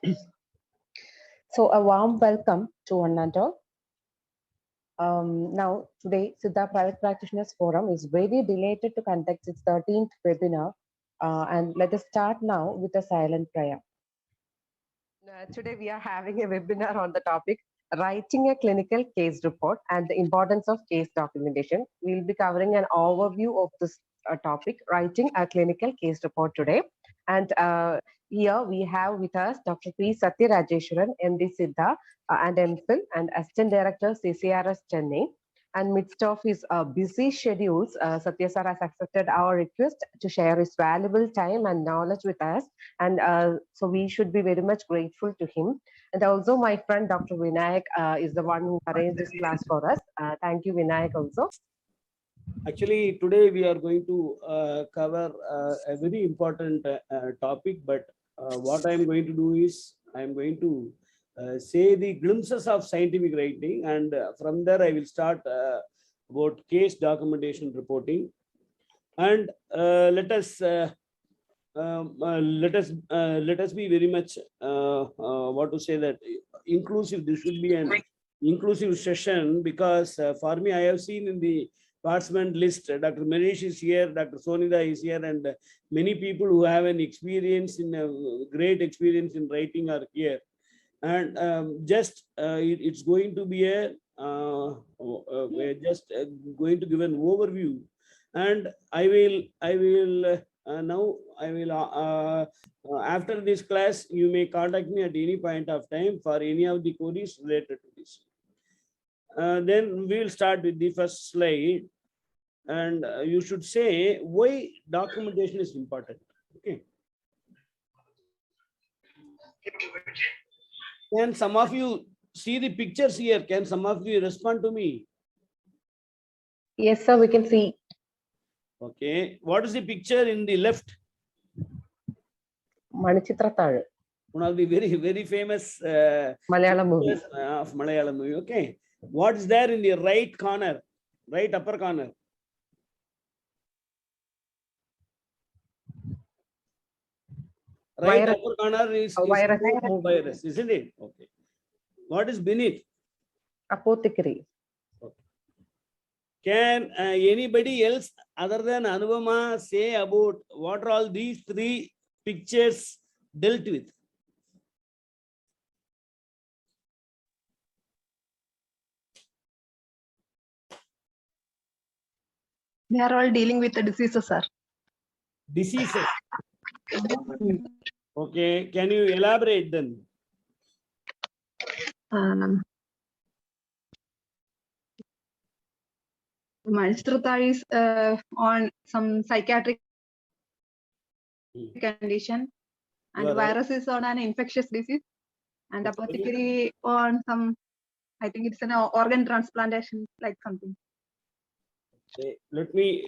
So a warm welcome to one and all. Now, today, Siddha Private Practitioners Forum is very delighted to conduct its 13th webinar. And let us start now with a silent prayer. Today, we are having a webinar on the topic writing a clinical case report and the importance of case documentation. We'll be covering an overview of this topic, writing a clinical case report today. And here we have with us Dr. P. Satyarajeshwaran, MD Siddha, and MPhil, and Assistant Director, CCRS Chennai. And midst of his busy schedules, Satya sir has accepted our request to share his valuable time and knowledge with us. And so we should be very much grateful to him. And also my friend Dr. Vinayak is the one who arranged this class for us. Thank you, Vinayak, also. Actually, today we are going to cover a very important topic, but what I am going to do is I am going to say the glimpses of scientific writing, and from there I will start about case documentation reporting. And let us be very much what to say that inclusive. This should be an inclusive session, because for me, I have seen in the participant list, Dr. Manish is here, Dr. Sonida is here, and many people who have an experience in great experience in writing are here. And it's going to be a we're just going to give an overview, and I will now after this class you may contact me at any point of time for any of the queries related to this. Then we will start with the first slide, and you should say why documentation is important. Okay. Can some of you see the pictures here? Can some of you respond to me? Yes, sir, we can see. Okay. What is the picture in the left? Manichitrathal. One of the very famous Malayalam movie. Of Malayalam movie. Okay. What is there in the right corner? Right upper corner? Right upper corner is virus, isn't it? Okay. What is beneath? Apothecary. Okay. Can anybody else other than Anuvama say about what are all these three pictures dealt with? They are all dealing with the diseases, sir. Diseases. Okay. Can you elaborate then? Manichitrathal is on some psychiatric condition, and virus is on an infectious disease, and apothecary on some, I think it's an organ transplantation, like something. Okay. Let me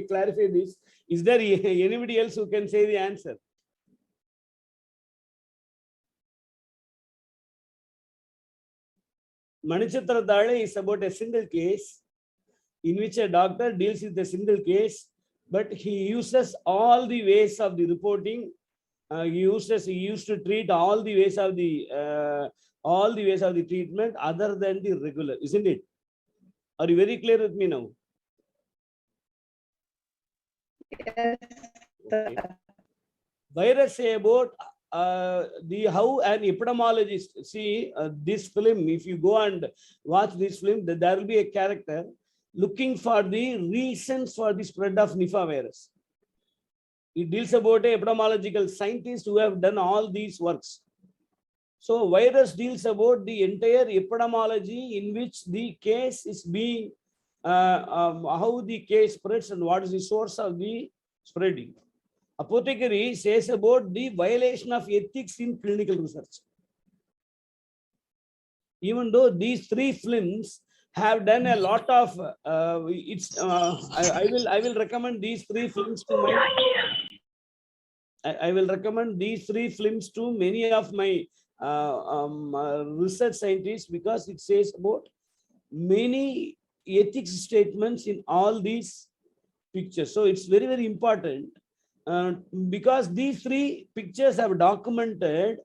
clarify this. Is there anybody else who can say the answer? Manichitrathal is about a single case in which a doctor deals with a single case, but he uses all the ways of the reporting. He used to treat all the ways of the treatment other than the regular, isn't it? Are you very clear with me now? Yes. Okay. Virus say about how an epidemiologist see this film. If you go and watch this film, there will be a character looking for the reasons for the spread of Nipah virus. It deals about a epidemiological scientist who have done all these works. So virus deals about the entire epidemiology in which the case is being, how the case spreads and what is the source of the spreading. Apothecary says about the violation of ethics in clinical research. Even though these three films have done a lot of, I will recommend these three films to my. I will recommend these three films to many of my research scientists, because it says about many ethics statements in all these pictures. So it's very important because these three pictures have documented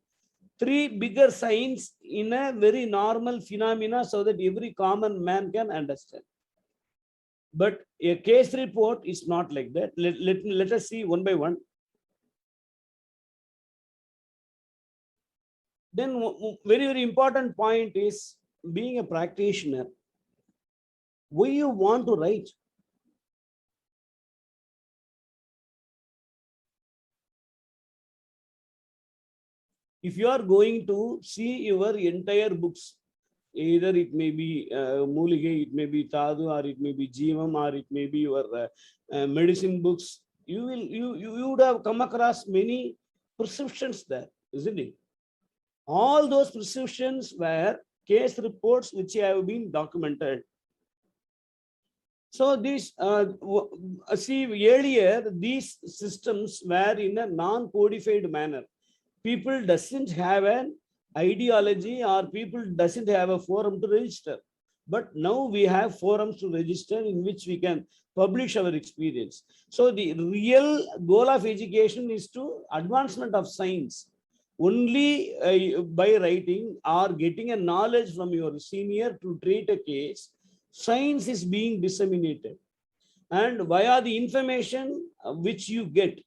three bigger signs in a very normal phenomena so that every common man can understand. But a case report is not like that. Let us see one by one. Then very, very important point is being a practitioner. Why you want to write? If you are going to see your entire books, either it may be Moolige, it may be Tadu, or it may be Jeevam, or it may be your medicine books, you would have come across many prescriptions there, isn't it? All those prescriptions were case reports which have been documented. So these, see, earlier these systems were in a non-codified manner. People doesn't have an ideology, or people doesn't have a forum to register. But now we have forums to register in which we can publish our experience. So the real goal of education is to advancement of science. Only by writing or getting a knowledge from your senior to treat a case, science is being disseminated. And via the information which you get,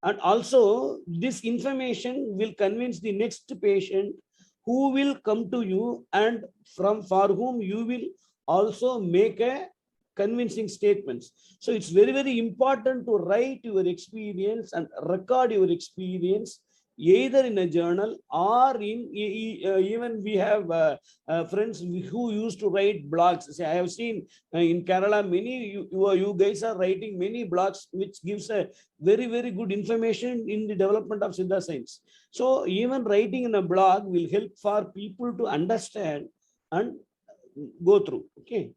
and also this information will convince the next patient who will come to you, and for whom you will also make a convincing statements. So it's very, very important to write your experience and record your experience, either in a journal or in even we have friends who used to write blogs. See, I have seen in Kerala many you guys are writing many blogs which gives a very, very good information in the development of Siddha science. So even writing in a blog will help for people to understand and go through. Okay.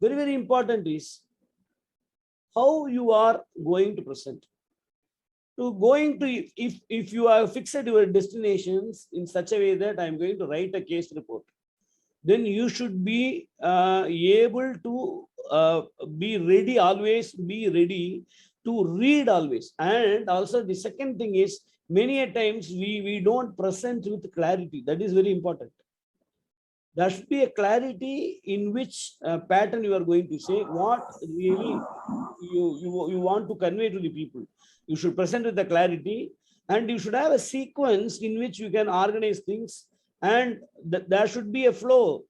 Very, very important is how you are going to present. To going to, if you have fixed your destinations in such a way that I'm going to write a case report, then you should be able to be ready, always be ready to read always. And also the second thing is, many a times we don't present with clarity. That is very important. There should be a clarity in which pattern you are going to say, what really you want to convey to the people. You should present with the clarity, and you should have a sequence in which you can organize things, and there should be a flow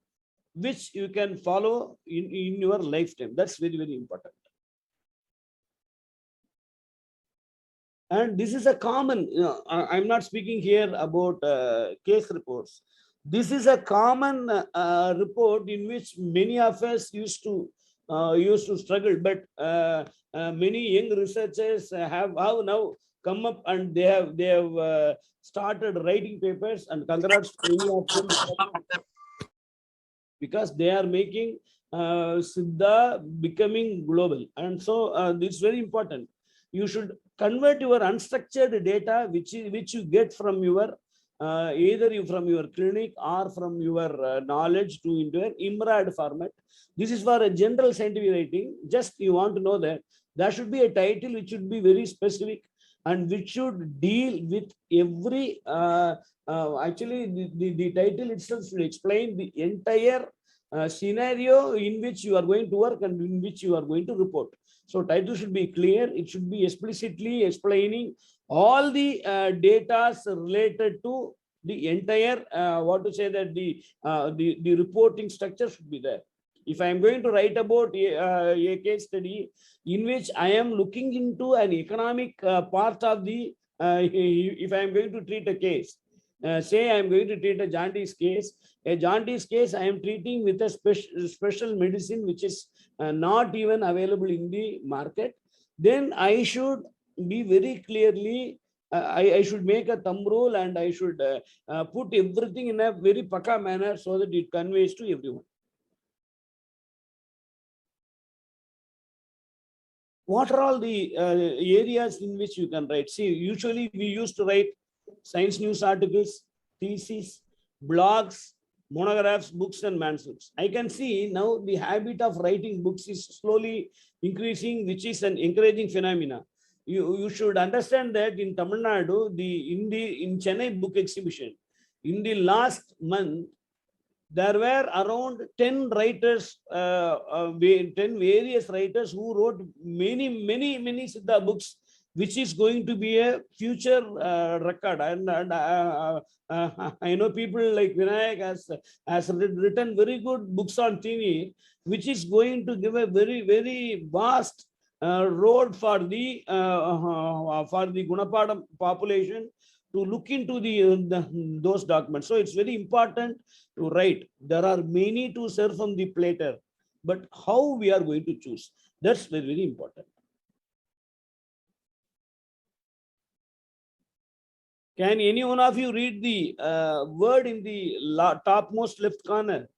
which you can follow in your lifetime. That's very, very important. And this is a common, I'm not speaking here about case reports. This is a common report in which many of us used to struggle, but many young researchers have now come up, and they have started writing papers, and congrats to many of them, because they are making Siddha becoming global. And so it's very important. You should convert your unstructured data which you get from your either from your clinic or from your knowledge into an IMRAD format. This is for a general scientific writing. Just you want to know that there should be a title which should be very specific, and which should deal with every actually the title itself should explain the entire scenario in which you are going to work and in which you are going to report. So title should be clear. It should be explicitly explaining all the data related to the entire what to say that the reporting structure should be there. If I am going to write about a case study in which I am looking into an economic part of the if I am going to treat a case, say I am going to treat a jaundice case. A jaundice case I am treating with a special medicine which is not even available in the market, then I should be very clearly, I should make a thumb rule, and I should put everything in a very paka manner so that it conveys to everyone. What are all the areas in which you can write? See, usually we used to write science news articles, theses, blogs, monographs, books, and manuscripts. I can see now the habit of writing books is slowly increasing, which is an encouraging phenomena. You should understand that in Tamil Nadu, in Chennai book exhibition, in the last month, there were around 10 writers, 10 various writers who wrote many Siddha books, which is going to be a future record. And I know people like Vinayak has written very good books on TV, which is going to give a very vast road for the Gunapadam population to look into those documents. So it's very important to write. There are many to serve from the platter, but how we are going to choose, that's very important. Can any one of you read the word in the topmost left corner?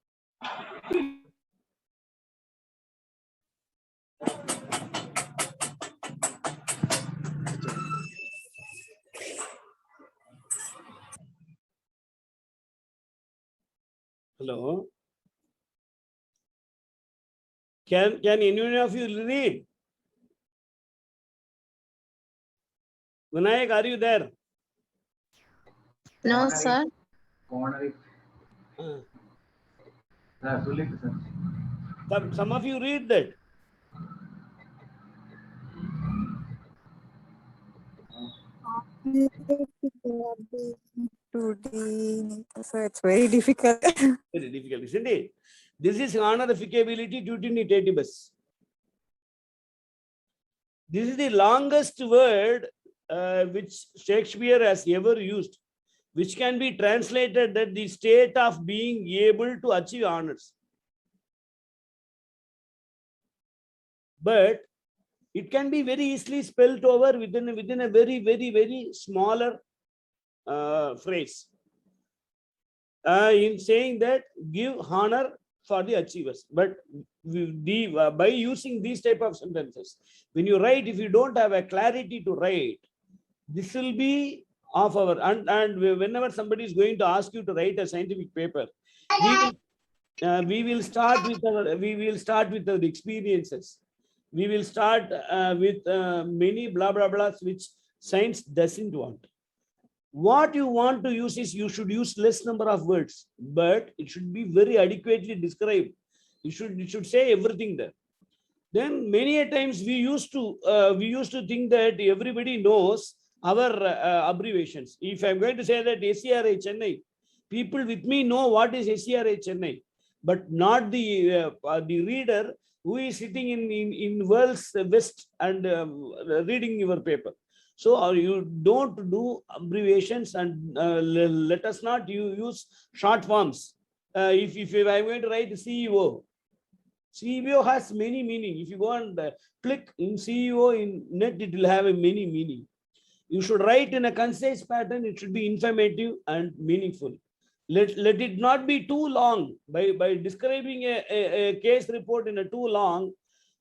Hello? Can any one of you read? Vinayak, are you there? No, sir. Some of you read that. So it's very difficult. Very difficult, isn't it? This is honorificability tutinitibus. This is the longest word which Shakespeare has ever used, which can be translated that the state of being able to achieve honors. But it can be very easily spelled over within a very smaller phrase. In saying that, give honor for the achievers. But by using these type of sentences, when you write, if you don't have a clarity to write, this will be of our, and whenever somebody is going to ask you to write a scientific paper, we will start with our experiences. We will start with many blah blah blahs which science doesn't want. What you want to use is, you should use less number of words, but it should be very adequately described. You should say everything there. Then many a times we used to think that everybody knows our abbreviations. If I'm going to say that SCRA Chennai, people with me know what is SCRA Chennai, but not the reader who is sitting in world's west and reading your paper. So you don't do abbreviations, and let us not use short forms. If I'm going to write CEO, CEO has many meaning. If you go and click in CEO in net, it will have a many meaning. You should write in a concise pattern. It should be informative and meaningful. Let it not be too long. By describing a case report in a too long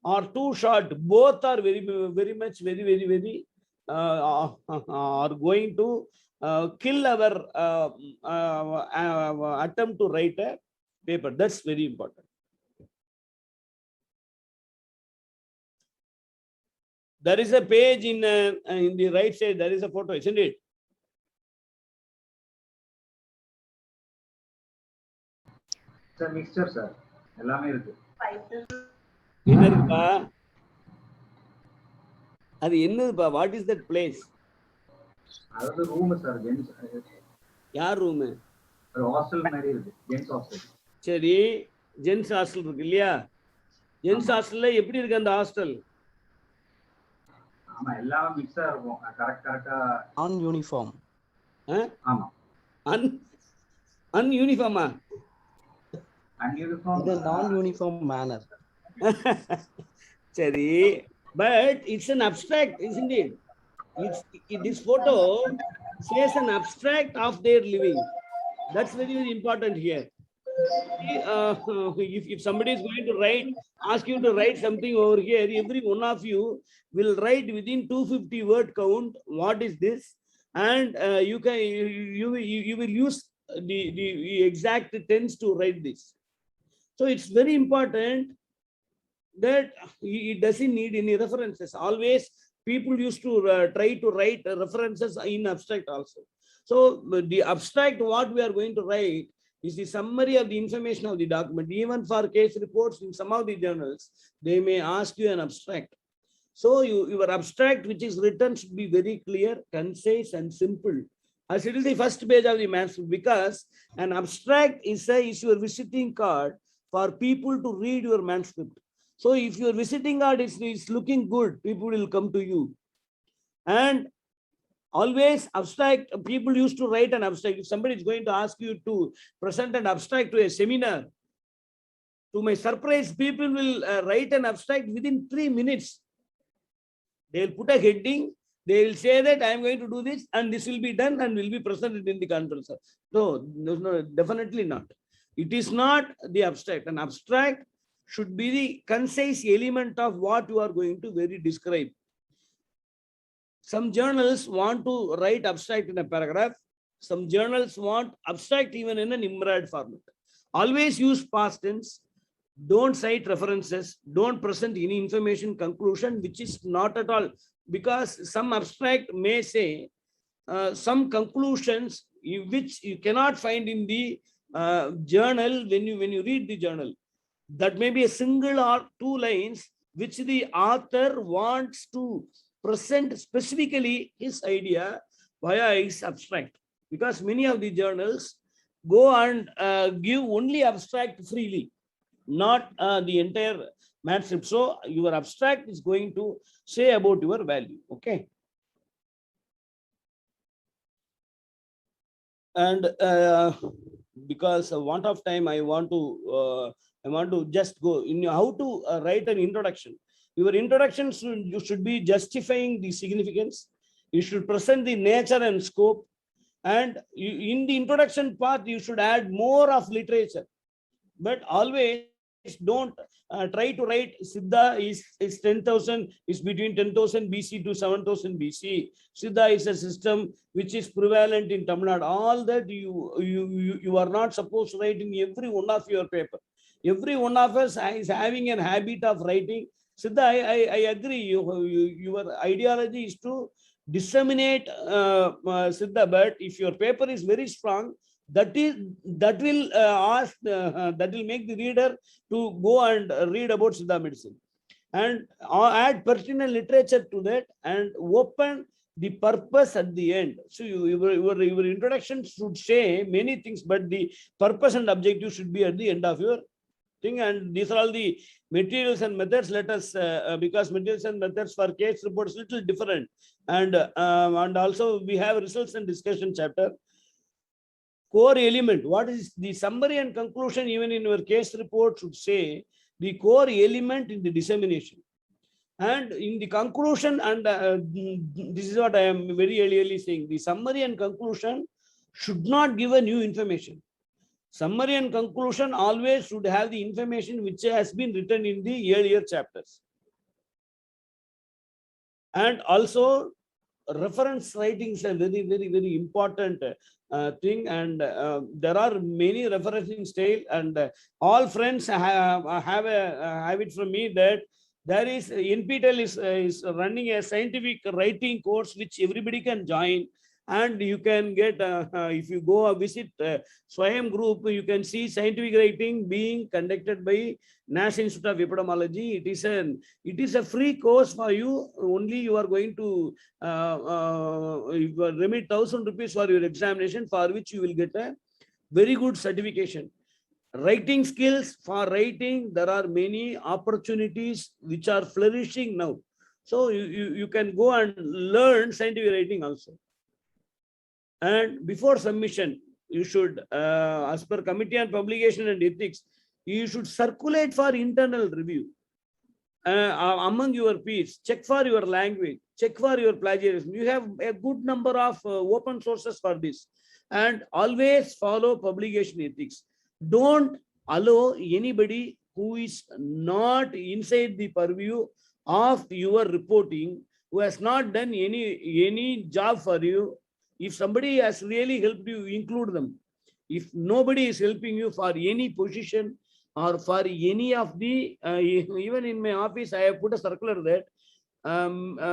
or too short, both are very much are going to kill our attempt to write a paper. That's very important. There is a page in the right side. There is a photo, isn't it? Sir, mixture, sir. எல்லாமே இருக்கு. என்ன இருக்குப்பா? அது என்னதுப்பா? What is that place? அது room sir, gents. யார் room? ஒரு hostel மாதிரி இருக்கு, ஜென்ஸ் ஹாஸ்டல். சரி, ஜென்ஸ் ஹாஸ்டல் இருக்கு இல்லையா? ஜென்ஸ் ஹாஸ்டல்ல எப்படி இருக்கு அந்த ஹாஸ்டல்? ஆமா, எல்லாம் மிக்ஸா இருக்கும். கரெக்ட்டா ஆன் யூனிஃபார்ம். ஆமா. அன்யூனிஃபார்மா? Ununiform. The non-uniform manner. Sari, but it's an abstract, isn't it? This photo says an abstract of their living. That's very important here. If somebody is going to ask you to write something over here, every one of you will write within 250 word count. What is this? And you will use the exact tense to write this. So it's very important that it doesn't need any references. Always people used to try to write references in abstract also. So the abstract what we are going to write is the summary of the information of the document. Even for case reports in some of the journals, they may ask you an abstract. So your abstract which is written should be very clear, concise and simple. As it is the first page of the manuscript, because an abstract is your visiting card for people to read your manuscript. So if your visiting card is looking good, people will come to you. And always abstract, people used to write an abstract. If somebody is going to ask you to present an abstract to a seminar, to my surprise, people will write an abstract within 3 minutes. They will put a heading, they will say that I am going to do this and this will be done and will be presented in the conference. No, definitely not. It is not the abstract. An abstract should be the concise element of what you are going to very describe. Some journals want to write abstract in a paragraph. Some journals want abstract even in an emerald format. Always use past tense. Don't cite references. Don't present any information conclusion, which is not at all. Because some abstract may say some conclusions which you cannot find in the journal when you read the journal. That may be a single or 2 lines which the author wants to present specifically his idea via his abstract. Because many of the journals go and give only abstract freely, not the entire manuscript. So your abstract is going to say about your value. Okay. And because of want of time, I want to just go in how to write an introduction. Your introduction you should be justifying the significance. You should present the nature and scope. And in the introduction part, you should add more of literature. But always don't try to write Siddha is 10,000, is between 10,000 BC to 7,000 BC. Siddha is a system which is prevalent in Tamil Nadu. All that you are not supposed to write in every one of your paper. Every one of us is having a habit of writing Siddha. I agree. Your ideology is to disseminate Siddha, but if your paper is very strong, that will make the reader to go and read about Siddha medicine, and add pertinent literature to that and open the purpose at the end. So your introduction should say many things, but the purpose and objective should be at the end of your thing. And these are all the materials and methods. Let us because materials and methods for case reports little different, and also we have results and discussion chapter. Core element, what is the summary and conclusion? Even in your case report should say the core element in the dissemination, and in the conclusion. And this is what I am very early saying, the summary and conclusion should not give a new information. Summary and conclusion always should have the information which has been written in the earlier chapters. And also reference writing is a very important thing, and there are many referencing style, and all friends have it from me that there is NPTEL is running a scientific writing course which everybody can join, and you can get if you go visit Swayam group, you can see scientific writing being conducted by National Institute of Epidemiology. It is a free course for you. Only you are going to remit 1,000 rupees for your examination, for which you will get a very good certification. Writing skills, for writing, there are many opportunities which are flourishing now. So you can go and learn scientific writing also. And before submission, you should, as per Committee on Publication and Ethics, you should circulate for internal review among your peers. Check for your language, check for your plagiarism. You have a good number of open sources for this. And always follow publication ethics. Don't allow anybody who is not inside the purview of your reporting, who has not done any job for you. If somebody has really helped you, include them. If nobody is helping you for any position or for any of the, even in my office, I have put a circular that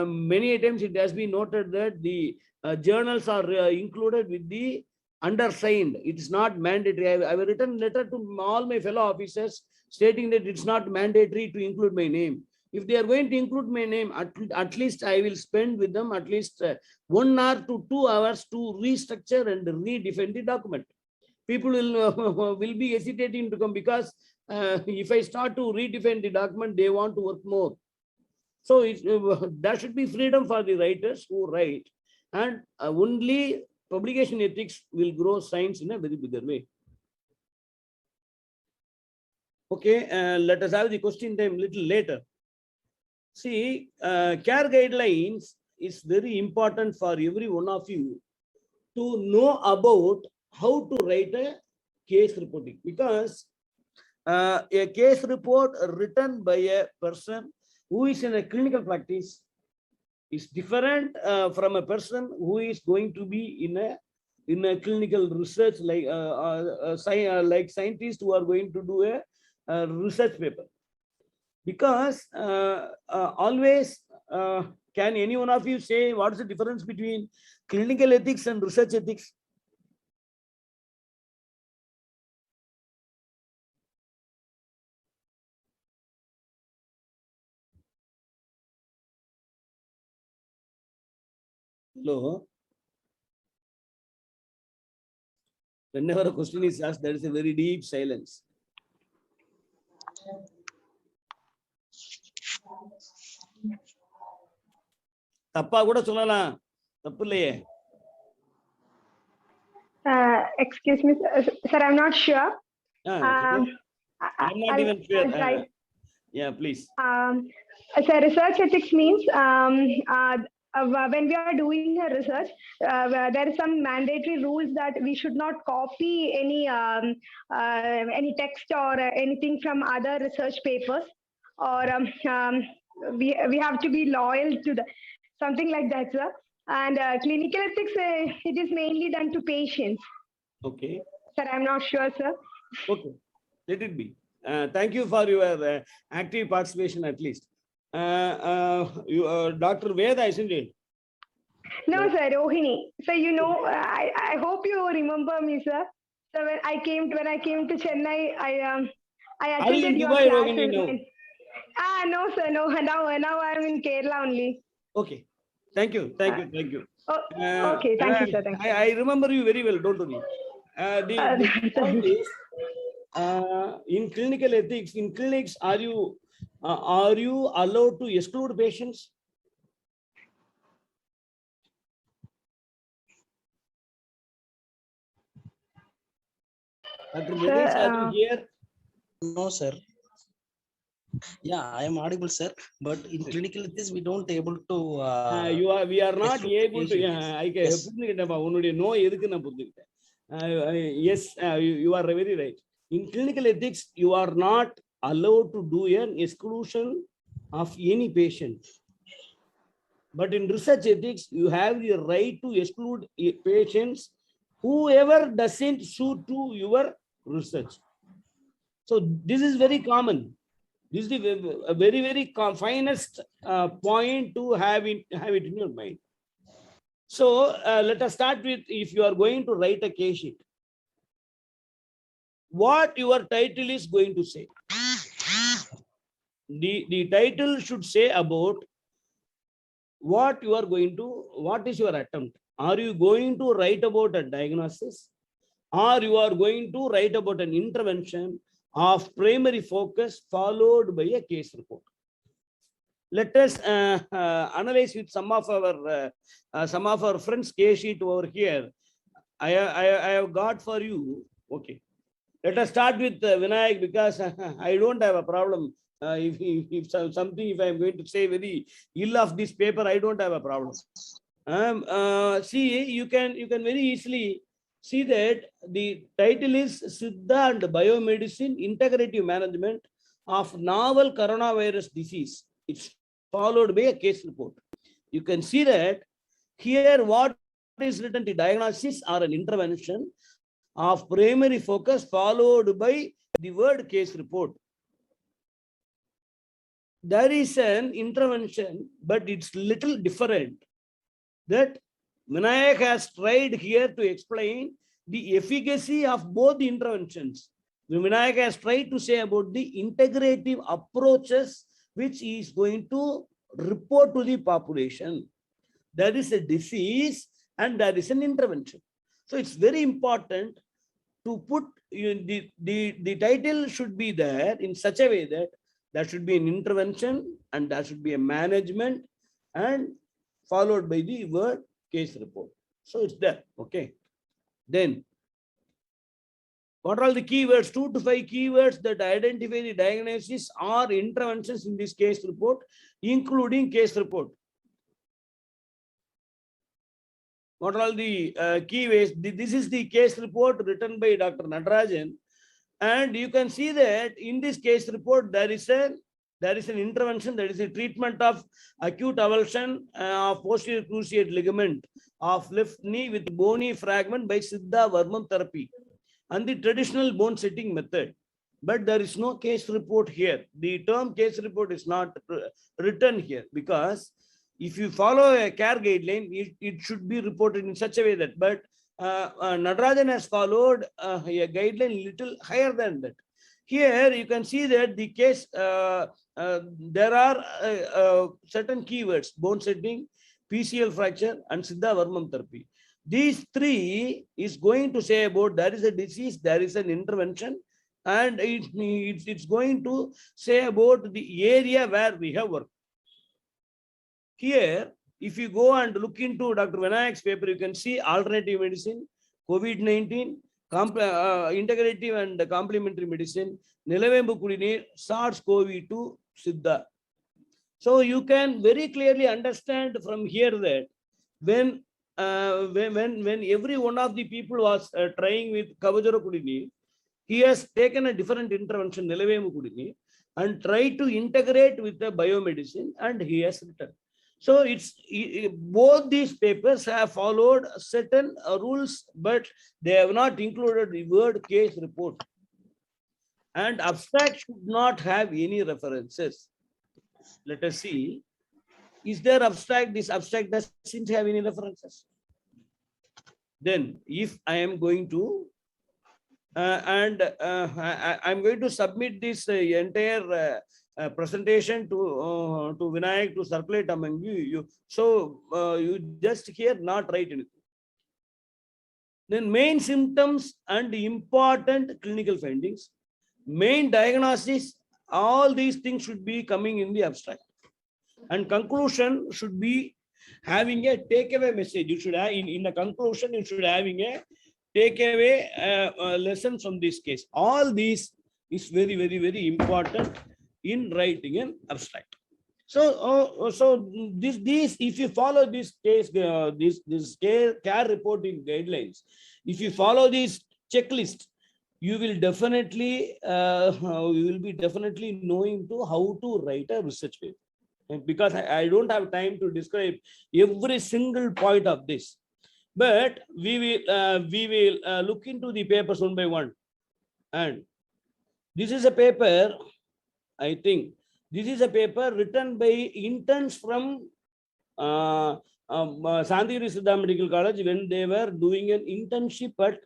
many times it has been noted that the journals are included with the undersigned. It is not mandatory. I have written letter to all my fellow officers stating that it's not mandatory to include my name. If they are going to include my name, at least I will spend with them at least 1 hour to 2 hours to restructure and redefine the document. People will be hesitating to come because if I start to redefine the document, they want to work more. So there should be freedom for the writers who write, and only publication ethics will grow science in a very bigger way. Okay, let us have the question time little later. See, care guidelines is very important for every one of you to know about how to write a case reporting, because a case report written by a person who is in a clinical practice is different from a person who is going to be in a clinical research, like like scientists who are going to do a research paper. Because always, can any one of you say what is the difference between clinical ethics and research ethics? Hello. Whenever a question is asked, there is a very deep silence. தப்பா கூட சொல்லலாம், தப்பு இல்லையே. Excuse me, sir, I'm not sure. I'm not even sure. Yeah, please. So research ethics means when we are doing a research, there is some mandatory rules that we should not copy any text or anything from other research papers, or we have to be loyal to the something like that, sir. And clinical ethics, it is mainly done to patients. Okay. Sir, I'm not sure, sir. Okay, let it be. Thank you for your active participation at least. Dr. Veda, isn't it? No, sir, Rohini. So you know, I hope you remember me, sir. So when I came to Chennai, I attended your Dubai, classes. Rohini, now? No, sir, no. Now I'm in Kerala only. Okay. Thank you. Thank you. Okay, thank you, sir. Thank you. I remember you very well, don't worry. The point is, in clinical ethics, in clinics, are you allowed to exclude patients? Dr. Vedesh, are you here? No, sir. Yeah, I am audible, sir. But in clinical ethics, we don't able to. We are not able to. Yes. Yes, you are very right. In clinical ethics, you are not allowed to do an exclusion of any patient. But in research ethics, you have the right to exclude patients whoever doesn't suit to your research. So this is very common. This is the very, very finest point to have it in your mind. So let us start with, if you are going to write a case sheet, what your title is going to say. The title should say about what you are going to, what is your attempt. Are you going to write about a diagnosis, or you are going to write about an intervention of primary focus followed by a case report? Let us analyze with some of our friends' case sheet over here. I have got for you. Okay, let us start with Vinayak, because I don't have a problem. If something, if I am going to say very ill of this paper, I don't have a problem. See, you can very easily see that the title is Siddha and Biomedicine Integrative Management of Novel Coronavirus Disease. It's followed by a case report. You can see that here what is written, the diagnosis or an intervention of primary focus followed by the word case report. There is an intervention, but it's little different. That Vinayak has tried here to explain the efficacy of both the interventions. Vinayak has tried to say about the integrative approaches which he is going to report to the population. There is a disease and there is an intervention. So it's very important to put the title should be there in such a way that there should be an intervention and there should be a management and followed by the word case report. So it's there. Okay. Then what are all the keywords? 2 to 5 keywords that identify the diagnosis or interventions in this case report, including case report. What are all the keywords? This is the case report written by Dr. Natarajan. And you can see that in this case report, there is an intervention, there is a treatment of acute avulsion of posterior cruciate ligament of left knee with bony fragment by Siddha Varmam therapy and the traditional bone setting method. But there is no case report here. The term case report is not written here because if you follow a care guideline, it should be reported in such a way that, but Natarajan has followed a guideline little higher than that. Here you can see that the case, there are certain keywords: bone setting, PCL fracture, and Siddha Varmam therapy. These three is going to say about there is a disease, there is an intervention, and it's going to say about the area where we have worked. Here, if you go and look into Dr. Vinayak's paper, you can see alternative medicine, COVID-19, integrative and complementary medicine, Nilavembu Kudinir, SARS-CoV-2, Siddha. So you can very clearly understand from here that when every one of the people was trying with Kavajara Kudinir, he has taken a different intervention, Nilavembu Kudinir, and tried to integrate with the biomedicine, and he has written. So both these papers have followed certain rules, but they have not included the word case report. And abstract should not have any references. Let us see. Is there abstract? This abstract doesn't have any references. Then if I am going to, I'm going to submit this entire presentation to Vinayak to circulate among you. So you just here not write anything. Then main symptoms and important clinical findings, main diagnosis, all these things should be coming in the abstract. And conclusion should be having a takeaway message. You should have in the conclusion, you should having a takeaway lesson from this case. All these is very, very, very important in writing an abstract. So, this if you follow this case, this care reporting guidelines, if you follow this checklist, you will definitely be definitely knowing to how to write a research paper. Because I don't have time to describe every single point of this, but we will look into the papers one by one. And this is a paper. I think this is a paper written by interns from Santagiri Siddha Medical College when they were doing an internship at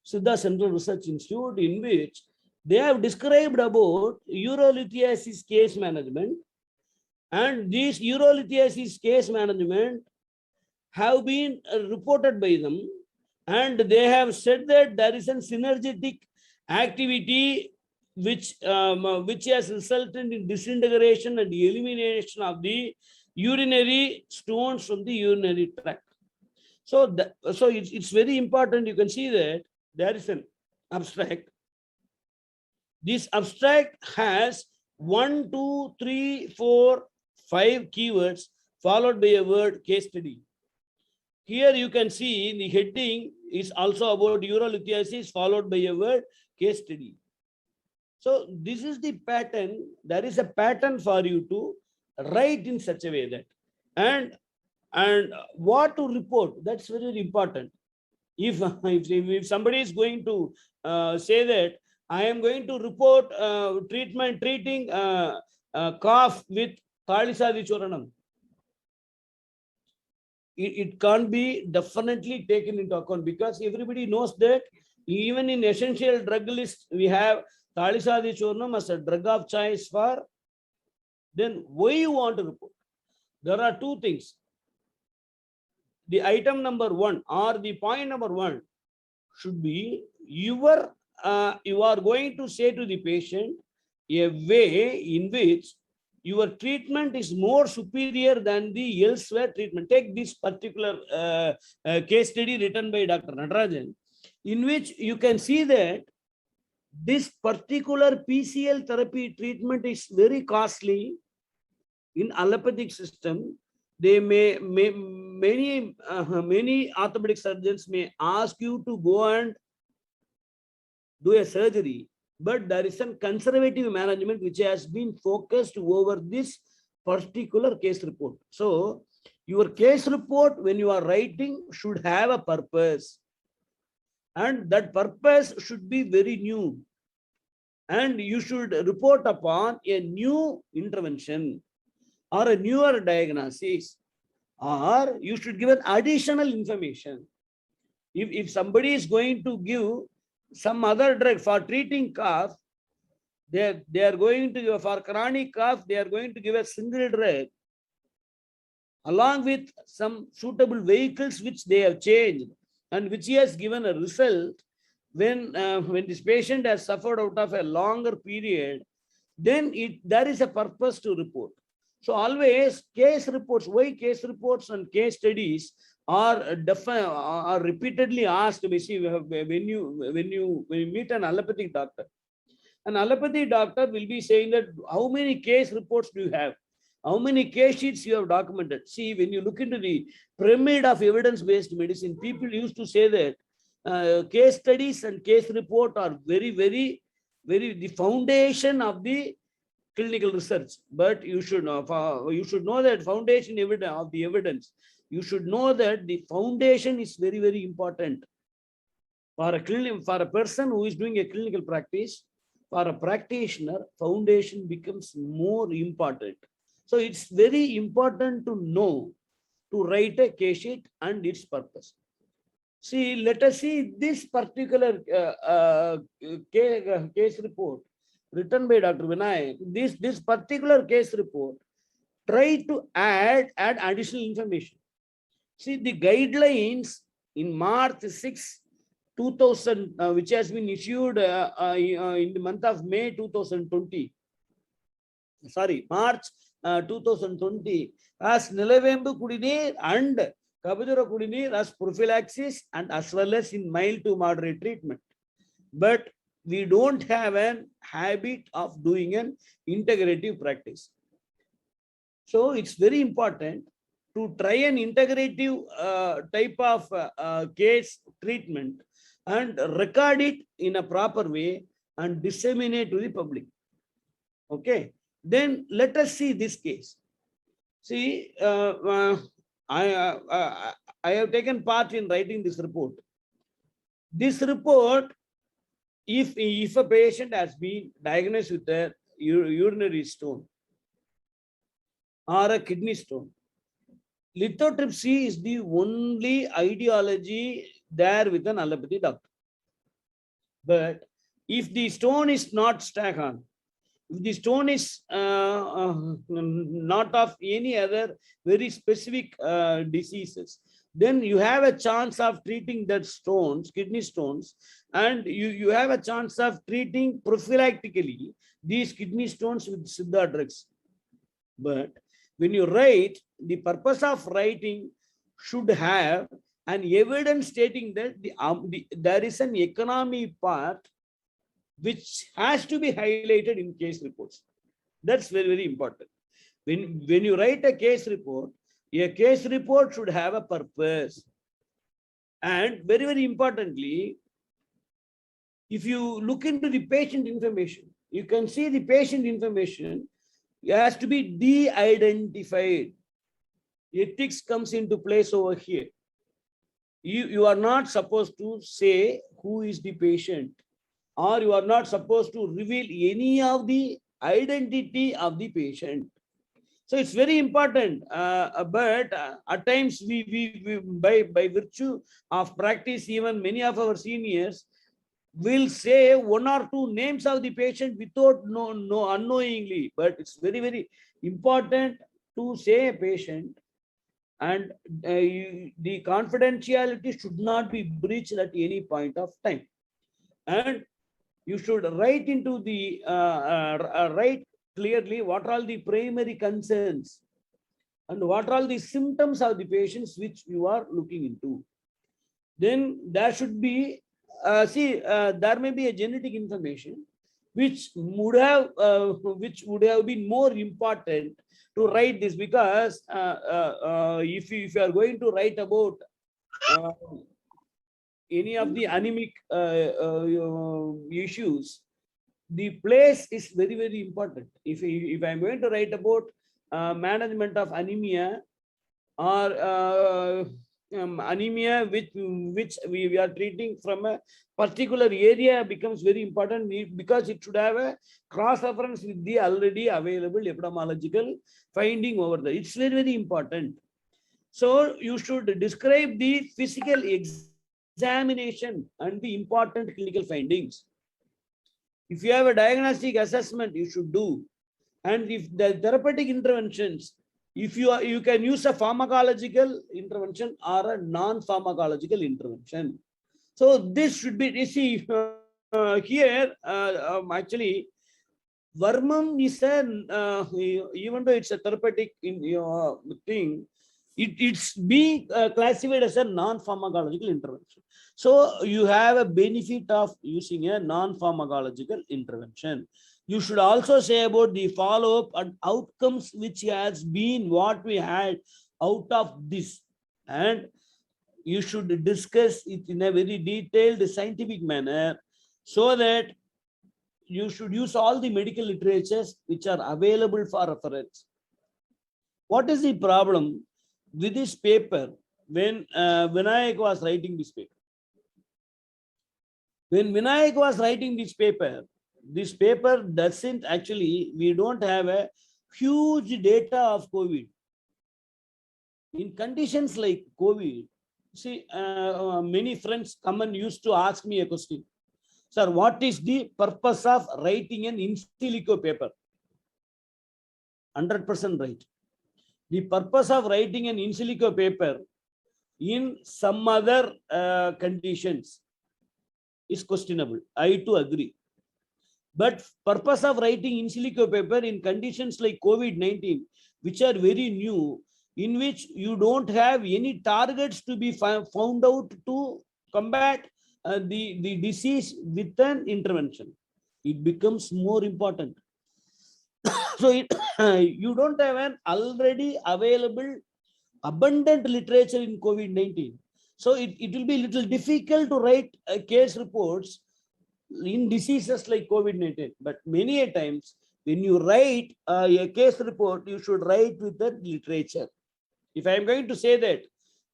Siddha Central Research Institute, in which they have described about urolithiasis case management. And this urolithiasis case management have been reported by them, and they have said that there is a synergetic activity which has resulted in disintegration and elimination of the urinary stones from the urinary tract. So it's very important. You can see that there is an abstract. This abstract has 1, 2, 3, 4, 5 keywords followed by a word case study. Here you can see the heading is also about urolithiasis followed by a word case study. So this is the pattern. There is a pattern for you to write in such a way that, and what to report, that's very important. If somebody is going to say that I am going to report treating cough with Talisadi Choranam, it can't be definitely taken into account, because everybody knows that even in essential drug list we have Talisadi Choranam as a drug of choice for. Then why you want to report? There are two things. The item number one or the point number one should be you are going to say to the patient a way in which your treatment is more superior than the elsewhere treatment. Take this particular case study written by Dr. Natarajan, in which you can see that this particular PCL therapy treatment is very costly in allopathic system. They many orthopedic surgeons may ask you to go and do a surgery, but there is some conservative management which has been focused over this particular case report. So your case report, when you are writing, should have a purpose, and that purpose should be very new, and you should report upon a new intervention or a newer diagnosis, or you should give an additional information. If somebody is going to give some other drug for treating cough, they are going to give, for chronic cough, they are going to give a single drug along with some suitable vehicles which they have changed and which he has given a result when this patient has suffered out of a longer period, then there is a purpose to report. So always case reports, why case reports and case studies are repeatedly asked. When you meet an allopathic doctor, an allopathic doctor will be saying that how many case reports do you have, how many case sheets you have documented. See, when you look into the pyramid of evidence-based medicine, people used to say that case studies and case report are very the foundation of the clinical research. But you should know that foundation evidence of the evidence. You should know that the foundation is very important for a person who is doing a clinical practice. For a practitioner, foundation becomes more important. So it's very important to know, to write a case sheet and its purpose. See, let us see this particular case report written by Dr. Vinay. This particular case report try to add additional information. See, the guidelines in March 6, 2000, which has been issued in the month of May 2020. Sorry, March 2020, as Nilavembu Kudinir and Kabadura Kudinir as prophylaxis and as well as in mild to moderate treatment. But we don't have an habit of doing an integrative practice. So it's very important to try an integrative type of case treatment and record it in a proper way and disseminate to the public. Okay, then let us see this case. See, I have taken part in writing this report. This report, if a patient has been diagnosed with a urinary stone or a kidney stone, lithotripsy is the only ideology there with an allopathy doctor. But if the stone is not stagnant, if the stone is not of any other very specific diseases, then you have a chance of treating that stones, kidney stones, and you have a chance of treating prophylactically these kidney stones with Siddha drugs. But when you write, the purpose of writing should have an evidence stating that there is an economy part which has to be highlighted in case reports. That's very important. When you write a case report should have a purpose. And very importantly, if you look into the patient information, you can see the patient information has to be de-identified. Ethics comes into place over here. You are not supposed to say who is the patient, or you are not supposed to reveal any of the identity of the patient. So it's very important, but at times we by virtue of practice, even many of our seniors will say one or two names of the patient without no unknowingly. But it's very important to say a patient, and the confidentiality should not be breached at any point of time. And you should write into the write clearly what are all the primary concerns and what are all the symptoms of the patients which you are looking into. Then there should be there may be a genetic information which would have been more important to write this, because if you are going to write about uh, any of the anemic issues, the place is very important. If I'm going to write about management of anemia, or anemia which we are treating from a particular area, becomes very important, because it should have a cross reference with the already available epidemiological finding over there. It's very important. So you should describe the physical examination and the important clinical findings. If you have a diagnostic assessment, you should do. And if the therapeutic interventions, if you can use a pharmacological intervention or a non-pharmacological intervention. So this should be, you see, here actually Varmam is even though it's a therapeutic thing, it's being classified as a non-pharmacological intervention. So you have a benefit of using a non-pharmacological intervention. You should also say about the follow-up and outcomes, which has been what we had out of this. And you should discuss it in a very detailed scientific manner, so that you should use all the medical literatures which are available for reference. What is the problem with this paper? When Vinayak was writing this paper, this paper doesn't actually, we don't have a huge data of COVID. In conditions like COVID, see, many friends come and used to ask me a question. Sir, what is the purpose of writing an in silico paper? 100% right. The purpose of writing an in silico paper in some other conditions is questionable. I too agree. But purpose of writing in silico paper in conditions like COVID-19, which are very new, in which you don't have any targets to be found out to combat the disease with an intervention, it becomes more important. So you don't have an already available abundant literature in COVID-19. So it will be a little difficult to write case reports in diseases like COVID-19. But many a times when you write a case report, you should write with the literature. If I am going to say that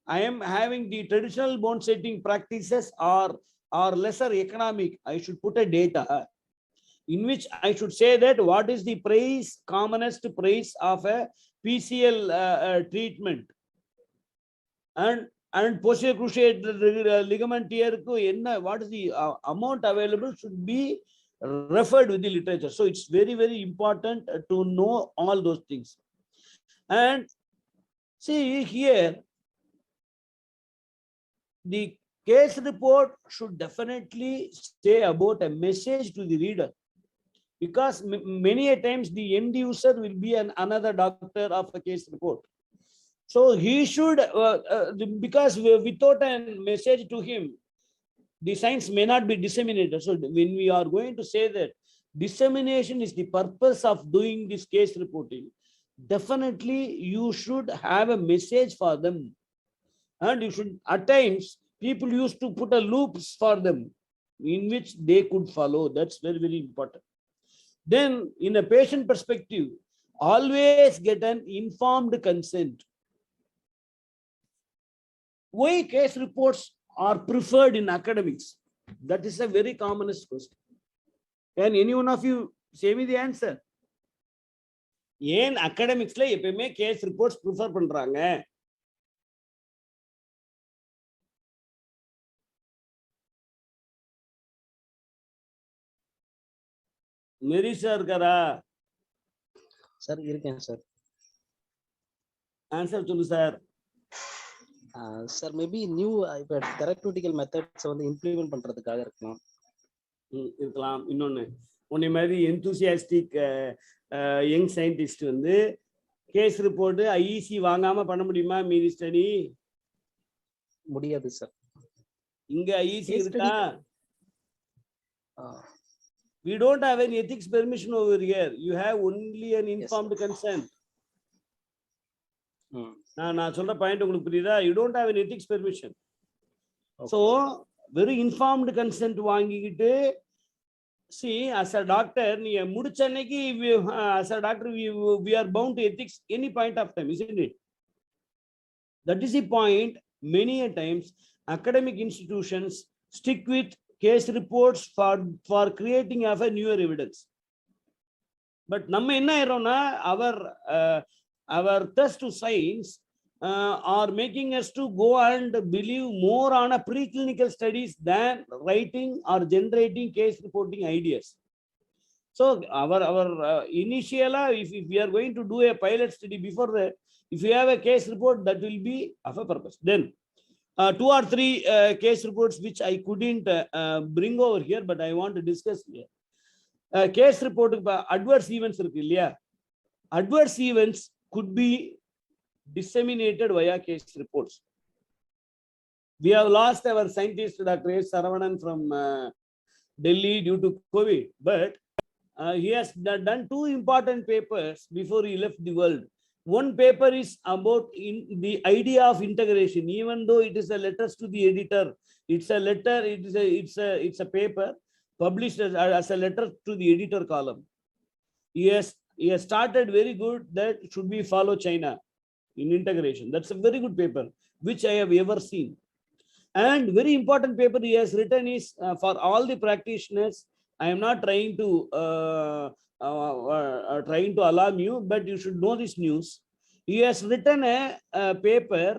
I am having the traditional bone setting practices or lesser economic, I should put a data in which I should say that what is the price, commonest price of a PCL treatment, and posterior cruciate ligament tear, what is the amount available should be referred with the literature. So it's very important to know all those things. And see here, the case report should definitely say about a message to the reader, because many a times the end user will be another doctor of a case report. So he should, because without a message to him, the science may not be disseminated. So when we are going to say that dissemination is the purpose of doing this case reporting, definitely you should have a message for them. And you should, at times, people used to put a loops for them in which they could follow. That's very important. Then in a patient perspective, always get an informed consent. why case reports are preferred in academics? That is a very commonest question. Can any one of you say me the answer? ஏன் அகாடமிக்ஸ்ல எப்பயுமே case reports prefer பண்றாங்க? மெரிசா இருக்காரா? Sir இருக்கேன் sir. Answer சொல்லு sir. Sir maybe new therapeutical methods வந்து implement பண்றதுக்காக இருக்கலாம். இருக்கலாம். இன்னொன்னு, உன்னை மாதிரி எந்தூசியாஸ்டிக் யங் சயின்டிஸ்ட் வந்து கேஸ் ரிப்போர்ட் ஐஇசி வாங்காம பண்ண முடியுமா? மீதி ஸ்டடி முடியாது சார். இங்க ஐஇசி இருக்கா? We don't have any ethics permission over here. You have only an informed consent. நான் சொல்ற பாயிண்ட் உங்களுக்கு புரியுதா? You don't have an ethics permission. So very informed consent வாங்கிக்கிட்டு, see, as a doctor, நீ முடிச்ச அன்னைக்கு as a doctor we are bound to ethics any point of time, isn't it? That is the point. Many a times academic institutions stick with case reports for creating of a newer evidence. But நம்ம என்ன ஆயிரோம்னா, our thirst to science are making us to go and believe more on a preclinical studies than writing or generating case reporting ideas. So our initial, if we are going to do a pilot study, before that, if you have a case report, that will be of a purpose. Then 2 or 3 case reports which I couldn't bring over here, but I want to discuss here. Case report adverse events irukku illaya? Adverse events could be disseminated via case reports. We have lost our scientist Dr. S. Saravanan from Delhi due to COVID, but he has done 2 important papers before he left the world. One paper is about the idea of integration. Even though it is a letters to the editor, it's a letter, it's a paper published as a letter to the editor column. He has started very good that should we follow China in integration. That's a very good paper which I have ever seen. And very important paper he has written is for all the practitioners. I am not trying to alarm you, but you should know this news. He has written a paper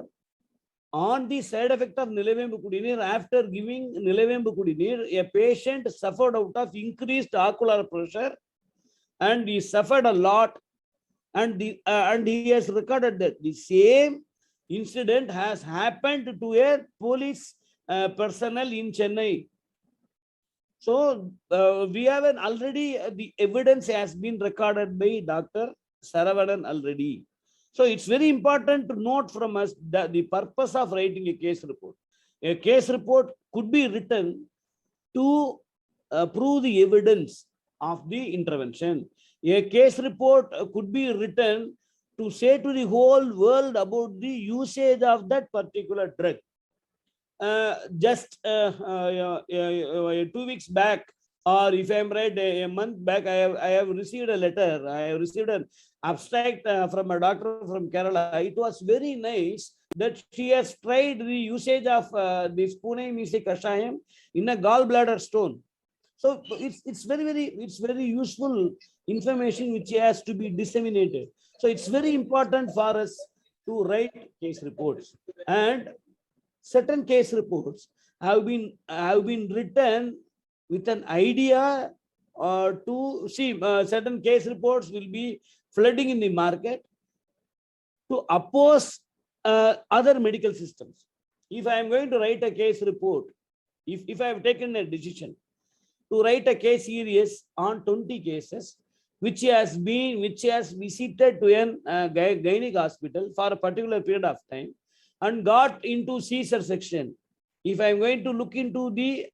on the side effect of Nilavembu Kudineer. After giving Nilavembu Kudineer, a patient suffered out of increased ocular pressure, and he suffered a lot. And he has recorded that the same incident has happened to a police personnel in Chennai. So we have already the evidence has been recorded by Dr. Saravanan already. So it's very important to note from us that the purpose of writing a case report. A case report could be written to prove the evidence of the intervention. A case report could be written to say to the whole world about the usage of that particular drug. Just 2 weeks back, or if I'm right, a month back, I have received a letter. I have received an abstract from a doctor from Kerala. It was very nice that she has tried the usage of this Pune Misi Kashayam in a gallbladder stone. So it's very useful information which has to be disseminated. So it's very important for us to write case reports, and certain case reports have been written with an idea to see certain case reports will be flooding in the market to oppose other medical systems. If I am going to write a case report, if I have taken a decision to write a case series on 20 cases which has visited to a gynec hospital for a particular period of time and got into Caesar section, if I am going to look into the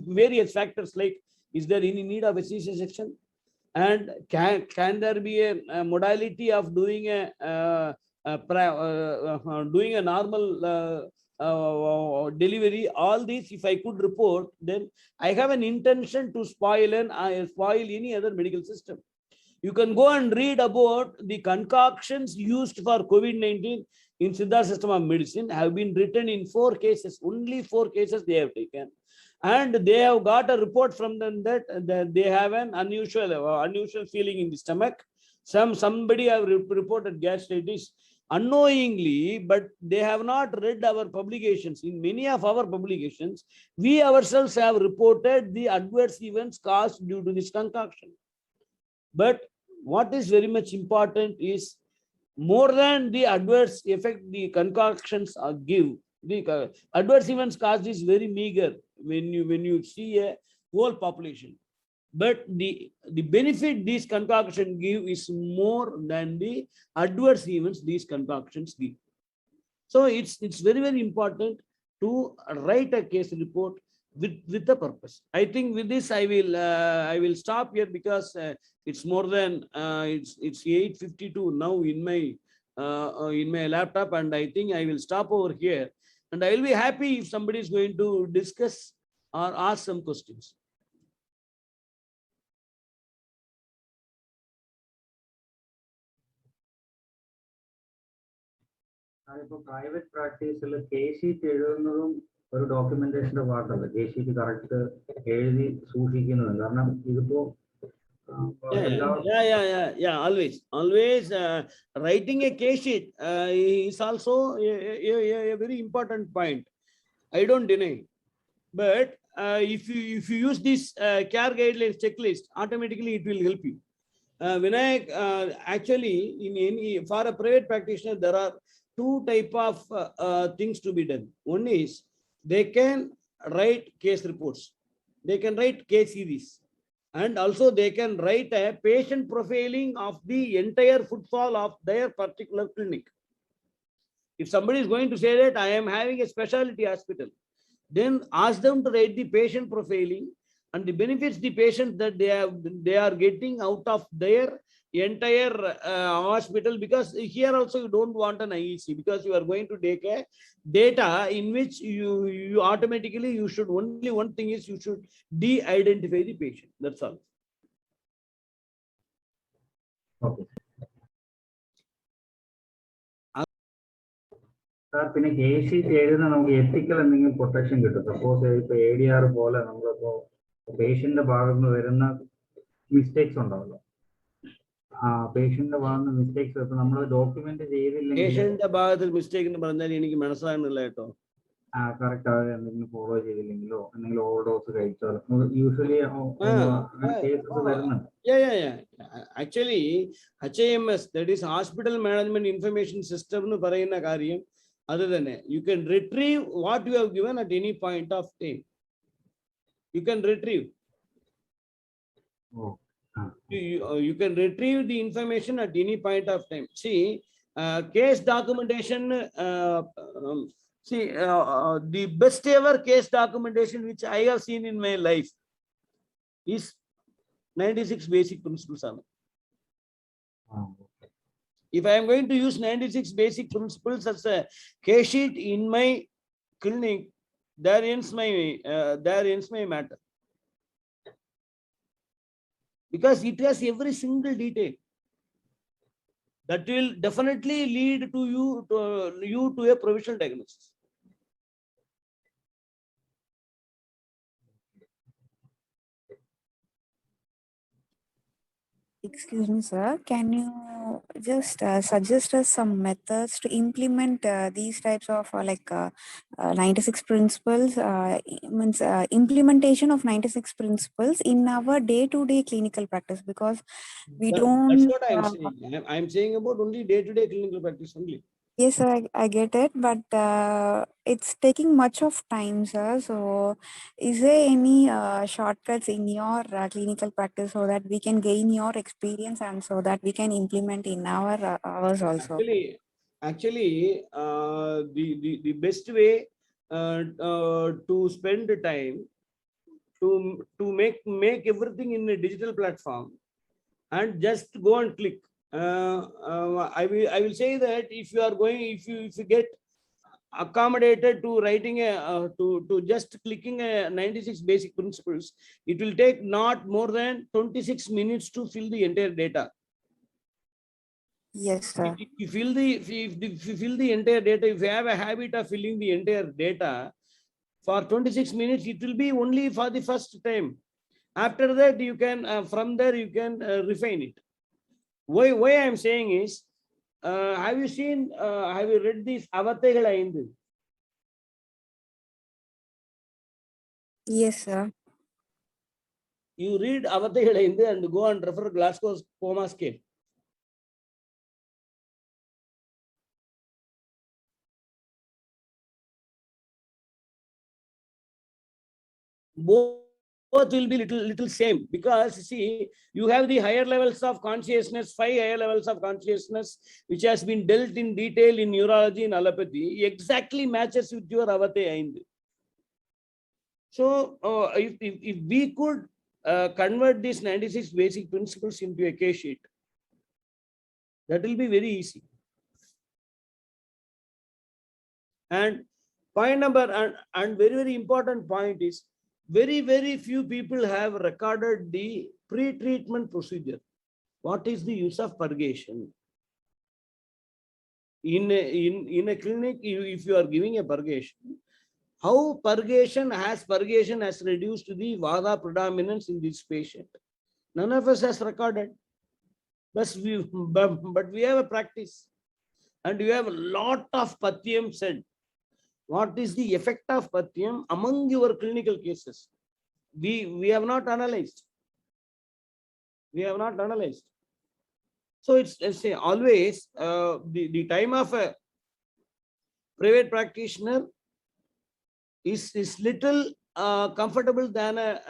various factors like, is there any need of a Caesar section, and can there be a modality of doing a normal delivery, all these if I could report, then I have an intention to spoil any other medical system. You can go and read about the concoctions used for COVID-19 in Siddha system of medicine have been written in 4 cases. Only 4 cases they have taken. And they have got a report from them that they have an unusual feeling in the stomach. Somebody have reported gastritis unknowingly, but they have not read our publications. In many of our publications, we ourselves have reported the adverse events caused due to this concoction. But what is very much important is more than the adverse effect the concoctions give, the adverse events caused is very meager when you see a whole population. But the benefit these concoctions give is more than the adverse events these concoctions give. So it's very, very important to write a case report with the purpose. I think with this I will stop here because it's more than it's 8:52 now in my laptop, and I think I will stop over here, and I will be happy if somebody is going to discuss or ask some questions. Private practice case sheet ഒരു ഡോക്യുമെന്റേഷന്റെ പാർട്ടല്ല. K sheet correct എഴുതി സൂക്ഷിക്കുന്നത്. കാരണം ഇതിപ്പോ always writing a case sheet is also a very important point. I don't deny, but if you use this care guidelines checklist, automatically it will help you. Actually for a private practitioner there are 2 type of things to be done. One is they can write case reports, they can write case series, and also they can write a patient profiling of the entire footfall of their particular clinic. If somebody is going to say that I am having a specialty hospital, then ask them to write the patient profiling and the benefits the patients that they are getting out of their entire hospital, because here also you don't want an IEC, because you are going to take a data in which you automatically you should only one thing is you should de-identify the patient. That's all. Okay. പിന്നെ K sheet എഴുതുന്ന നമുക്ക് എത്തിക്കൽ എന്തെങ്കിലും protection കിട്ടും? Suppose ഇപ്പൊ ADR പോലെ നമ്മളിപ്പോ പേഷ്യന്റിന്റെ ഭാഗത്ത് നിന്ന് വരുന്ന മിസ്റ്റേക്സ് ഉണ്ടാവല്ലോ, പേഷ്യന്റിന്റെ ഭാഗത്ത് മിസ്റ്റേക്സ് ഇപ്പൊ നമ്മൾ ഡോക്യുമെന്റ് ചെയ്തില്ലെങ്കിൽ പേഷ്യന്റിന്റെ ഭാഗത്ത് മിസ്റ്റേക്ക് എന്ന് പറഞ്ഞാൽ എനിക്ക് മനസ്സിലാകുന്നില്ല കേട്ടോ. കറക്റ്റ് ആയിട്ട് എന്തെങ്കിലും ഫോളോ ചെയ്തില്ലെങ്കിലോ എന്തെങ്കിലും ഓവർ ഡോസ് കഴിച്ചാലോ യൂഷ്വലി കേസസ് വരുന്നുണ്ട്. Actually HIMS, that is hospital management information system എന്ന് പറയുന്ന കാര്യം അത് തന്നെ. You can retrieve what you have given at any point of time. You can retrieve. You can retrieve the information at any point of time. See, case documentation. The best ever case documentation which I have seen in my life is 96 basic principles. If I am going to use 96 basic principles as a case sheet in my clinic, there ends my matter, because it has every single detail that will definitely lead to you to a provisional diagnosis. Excuse me, sir. Can you just suggest us some methods to implement these types of 96 principles, means implementation of 96 principles in our day-to-day clinical practice? Because we don't. That's what I'm saying. I'm saying about only day-to-day clinical practice only. Yes, sir, I get it, but it's taking much of time, sir. So, is there any shortcuts in your clinical practice so that we can gain your experience and so that we can implement in our ours also? Actually, the best way to spend the time to make everything in a digital platform and just go and click. I will say that if you are going, if you get accommodated to writing to just clicking a 96 basic principles, it will take not more than 26 minutes to fill the entire data. Yes, sir. If you fill the entire data, if you have a habit of filling the entire data for 26 minutes, it will be only for the first time. After that, you can from there you can refine it. Why I am saying is, have you read this Avathaigal Aindu? Yes, sir. You read Avathaigal Aindu and go and refer Glasgow's Coma scale. Both will be little same, because see, you have the higher levels of consciousness, 5 higher levels of consciousness, which has been dealt in detail in neurology and allopathy, exactly matches with your Avathaigal. So if we could convert these 96 basic principles into a case sheet, that will be very easy. And point number and very important point is, very few people have recorded the pre-treatment procedure. What is the use of purgation? In a clinic, if you are giving a purgation, how purgation has reduced the Vada predominance in this patient? None of us has recorded. But we have a practice, and we have a lot of Patyam said. What is the effect of Patyam among your clinical cases? We have not analyzed. We have not analyzed. So it's, let's say, always the time of a private practitioner is little comfortable than a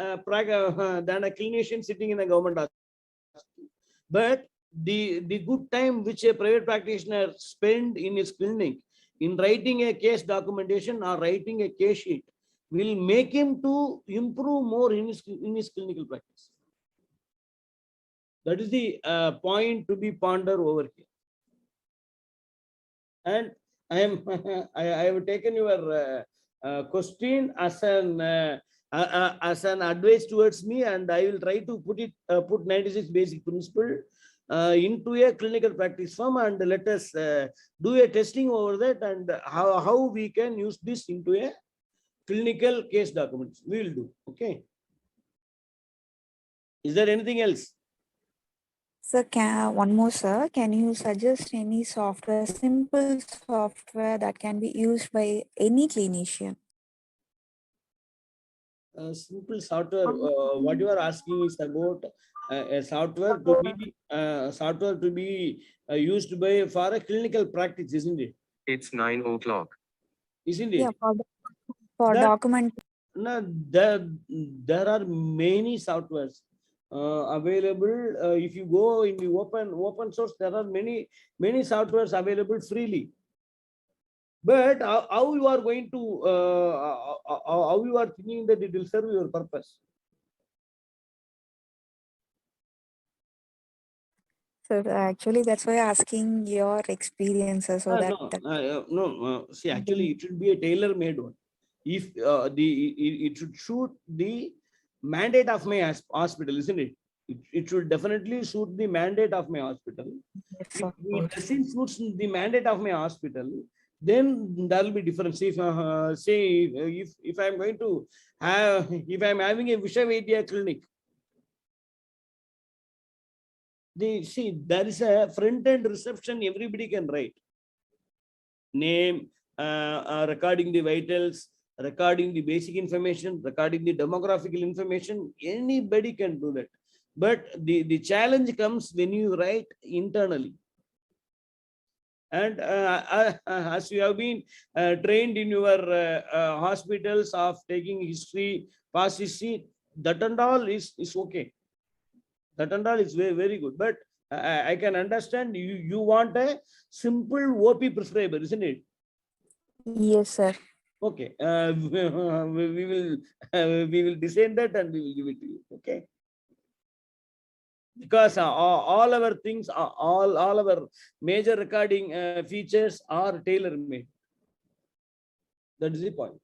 clinician sitting in a government hospital. But the good time which a private practitioner spend in his clinic in writing a case documentation or writing a case sheet will make him to improve more in his clinical practice. That is the point to be pondered over here. And I have taken your question as an advice towards me, and I will try to put 96 basic principle into a clinical practice form, and let us do a testing over that, and how we can use this into a clinical case documents. We will do. Okay. Is there anything else? Sir, one more, sir. Can you suggest any software, simple software that can be used by any clinician? Simple software. What you are asking is about a software to be used by for a clinical practice, isn't it? It's 9 o'clock. Isn't it? Yeah, for document. No, there are many softwares available. If you go in the open source, there are many softwares available freely. But how you are going to how you are thinking that it will serve your purpose? So actually, that's why asking your experiences so that. No. See, actually, it should be a tailor-made one. If it should suit the mandate of my hospital, isn't it? It should definitely suit the mandate of my hospital. Yes, If it doesn't suit the mandate of my hospital, then there will be difference. If say if I'm going to have, if I'm having a Vishavedya clinic, there is a front-end reception. Everybody can write name, recording the vitals, recording the basic information, recording the demographical information. Anybody can do that. But the challenge comes when you write internally. And as you have been trained in your hospitals of taking history, past history, that and all is okay. That and all is very good. But I can understand you want a simple OP prescriber, isn't it? Yes, sir. Okay, we will design that and we will give it to you. Okay. Because all our things, all our major recording features are tailor-made. That is the point.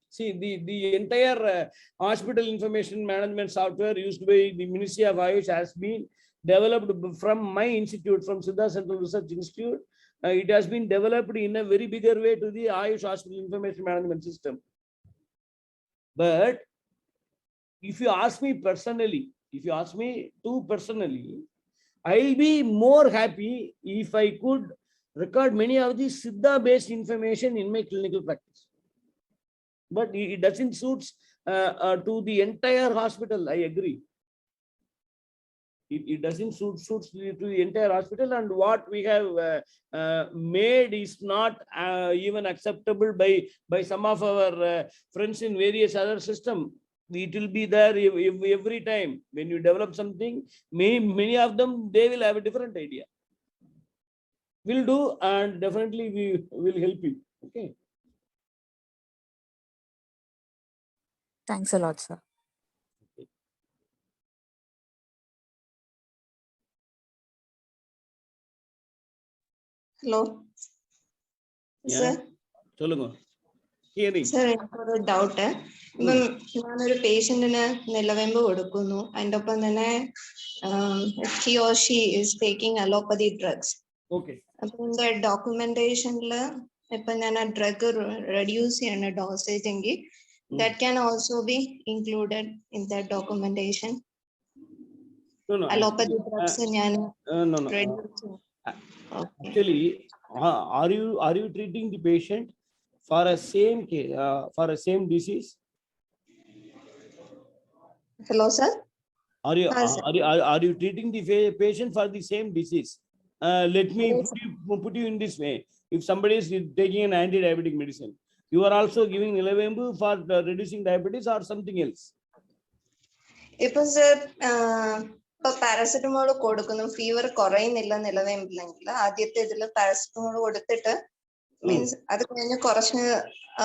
See, the entire hospital information management software used by the Ministry of Ayush has been developed from my institute, from Siddha Central Research Institute. It has been developed in a very bigger way to the Ayush hospital information management system. But if you ask me personally, I'll be more happy if I could record many of the Siddha-based information in my clinical practice. But it doesn't suit to the entire hospital. I agree. It doesn't suit to the entire hospital, and what we have made is not even acceptable by some of our friends in various other systems. It will be there every time when you develop something. Many of them, they will have a different idea. We'll do, and definitely we will help you. Okay. Thanks a lot, sir. Hello. Yeah. Sir. Solungo. Hearing. Sir, എനിക്കൊരു doubt. ഇപ്പം ഞാനൊരു പേഷ്യന്റിന് നിലവേമ്പ് കൊടുക്കുന്നു. അതിൻ്റെ ഒപ്പം തന്നെ he or she is taking allopathy drugs. Okay. അപ്പം ഇതിന്റെ ഡോക്യുമെന്റേഷനിൽ ഇപ്പം ഞാൻ ആ ഡ്രഗ് റെഡ്യൂസ് ചെയ്യണ ഡോസേജ് എങ്കിൽ that can also be included in that documentation. No. Allopathy drugs ഞാൻ no. Actually, are you treating the patient for a same case, for a same disease? Hello, sir. Are you treating the patient for the same disease? Let me put you in this way. If somebody is taking an anti-diabetic medicine, you are also giving nilavembu for reducing diabetes or something else? ഇപ്പൊ sir ഇപ്പൊ paracetamol കൊടുക്കുന്നു, fever കുറയുന്നില്ല നിലവേമ്പില്ലെങ്കിൽ ആദ്യത്തെ ഇതില് paracetamol കൊടുത്തിട്ട് means അത് കഴിഞ്ഞ് കുറച്ച്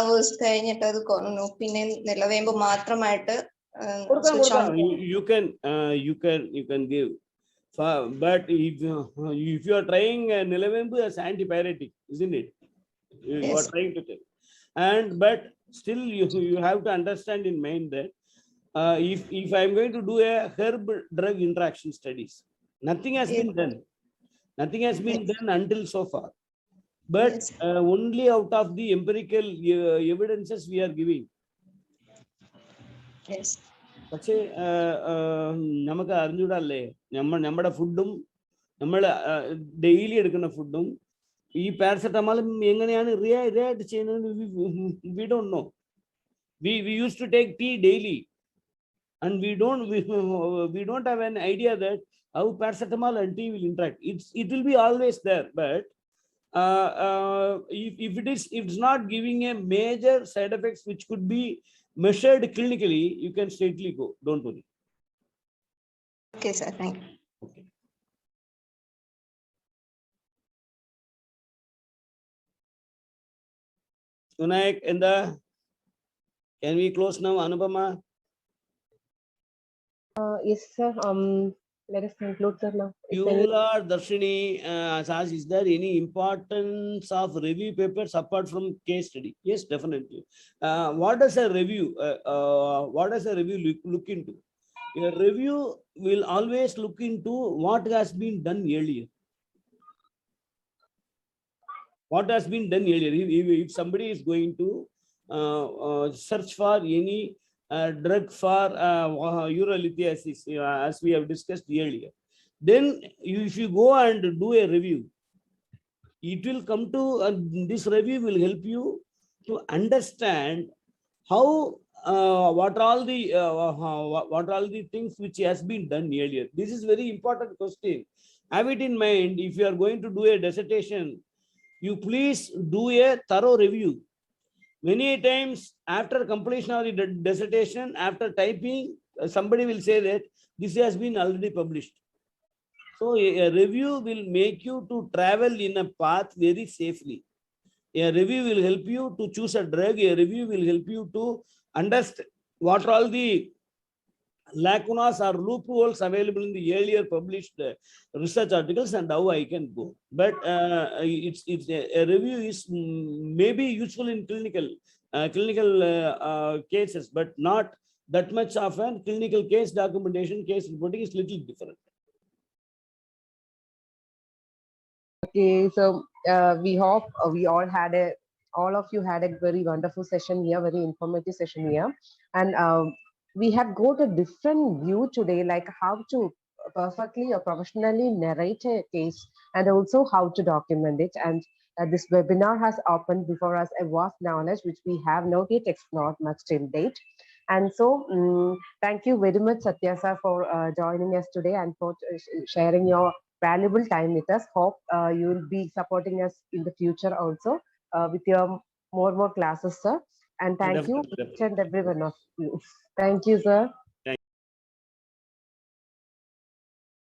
അവേഴ്സ് കഴിഞ്ഞിട്ട് അത് കുറഞ്ഞു, പിന്നെ നിലവേമ്പ് മാത്രമായിട്ട് you can give. But if you are trying nilavembu as antipyretic, isn't it? You are trying to tell. But still you have to understand in mind that if I am going to do a herb drug interaction studies, nothing has been done. Nothing has been done until so far. But only out of the empirical evidences we are giving. Yes. പക്ഷേ നമുക്ക് അറിഞ്ഞൂടല്ലേ നമ്മുടെ ഫുഡും നമ്മൾ daily എടുക്കുന്ന ഫുഡും ഈ പാരസെറ്റമോളും എങ്ങനെയാണ് react ചെയ്യുന്നത്? we don't know. We used to take tea daily, and we don't have an idea that how paracetamol and tea will interact. It will be always there, but if it's not giving a major side effects which could be measured clinically, you can straightly go. Don't worry. Okay, sir. Thank you. Okay. Sunaik, can we close now, Anupama? Yes, sir. Let us conclude, sir, now. Yular Darshini asks, is there any importance of review papers apart from case study? Yes, definitely. What does a review look into? A review will always look into what has been done earlier. What has been done earlier? If somebody is going to search for any drug for urolithiasis, as we have discussed earlier, then if you go and do a review, it will come to this review will help you to understand how what are all the things which has been done earlier. This is very important question. Have it in mind. If you are going to do a dissertation, you please do a thorough review. Many times after completion of the dissertation, after typing, somebody will say that this has been already published. So a review will make you to travel in a path very safely. A review will help you to choose a drug. A review will help you to understand what are all the lacunas or loopholes available in the earlier published research articles and how I can go. But it's a review is maybe useful in clinical cases, but not that much of an clinical case documentation. Case reporting is little different. Okay, so we hope we all of you had a very wonderful session here, very informative session here, and we have got a different view today, like how to perfectly or professionally narrate a case, and also how to document it. And this webinar has opened before us a vast knowledge which we have not yet explored much till date. And so, thank you very much, Satya sir, for joining us today and for sharing your valuable time with us. Hope you will be supporting us in the future also with your more classes, sir. And thank you Definitely. each and every one of you. Thank you, sir.